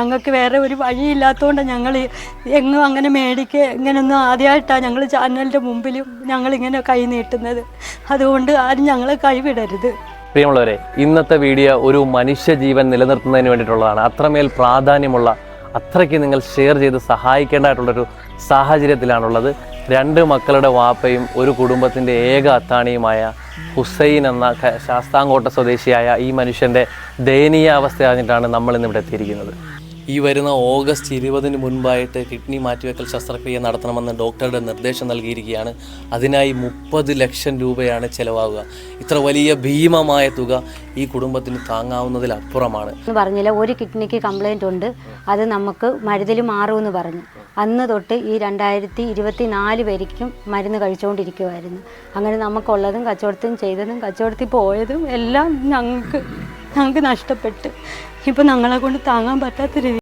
ഞങ്ങൾക്ക് വേറെ ഒരു വഴിയില്ലാത്തതുകൊണ്ട് ഞങ്ങൾ എങ്ങും അങ്ങനെ ഇങ്ങനെയൊന്നും ആദ്യമായിട്ടാണ് ഞങ്ങൾ ചാനലിൻ്റെ മുമ്പിലും ഞങ്ങളിങ്ങനെ കൈ നീട്ടുന്നത്. അതുകൊണ്ട് ആരും ഞങ്ങളെ കൈവിടരുത്. പ്രിയമുള്ളവരെ, ഇന്നത്തെ വീഡിയോ ഒരു മനുഷ്യജീവൻ നിലനിർത്തുന്നതിന് വേണ്ടിയിട്ടുള്ളതാണ്. അത്രമേൽ പ്രാധാന്യമുള്ള, അത്രയ്ക്ക് നിങ്ങൾ ഷെയർ ചെയ്ത് സഹായിക്കേണ്ടതായിട്ടുള്ളൊരു സാഹചര്യത്തിലാണുള്ളത്. 2 മക്കളുടെ വാപ്പയും ഒരു കുടുംബത്തിൻ്റെ ഏക അത്താണിയുമായ ഹുസൈൻ എന്ന ശാസ്താംകോട്ട സ്വദേശിയായ ഈ മനുഷ്യൻ്റെ ദയനീയ അവസ്ഥ അറിഞ്ഞിട്ടാണ് നമ്മൾ ഇന്നിവിടെ എത്തിയിരിക്കുന്നത്. ഈ വരുന്ന ഓഗസ്റ്റ് 20-ന് മുൻപായിട്ട് കിഡ്നി മാറ്റിവെക്കൽ ശസ്ത്രക്രിയ നടത്തണമെന്ന് ഡോക്ടറുടെ നിർദ്ദേശം നൽകിയിരിക്കുകയാണ്. അതിനായി 30 ലക്ഷം രൂപയാണ് ചിലവാകുക. ഇത്ര വലിയ ഭീമമായ തുക ഈ കുടുംബത്തിന് താങ്ങാവുന്നതിലപ്പുറമാണ്. പറഞ്ഞില്ല, ഒരു കിഡ്നിക്ക് കംപ്ലൈൻറ്റ് ഉണ്ട്, അത് നമുക്ക് മരുന്നിൽ മാറുമെന്ന് പറഞ്ഞു. അന്ന് തൊട്ട് ഈ 2024 വരയ്ക്കും മരുന്ന് കഴിച്ചുകൊണ്ടിരിക്കുമായിരുന്നു. അങ്ങനെ നമുക്കുള്ളതും കച്ചവടത്തും ചെയ്തതും കച്ചവടത്തിൽ പോയതും എല്ലാം ഞങ്ങൾക്ക് നഷ്ടപ്പെട്ട് ഇപ്പം ഞങ്ങളെ കൊണ്ട് താങ്ങാൻ പറ്റാത്ത രീതി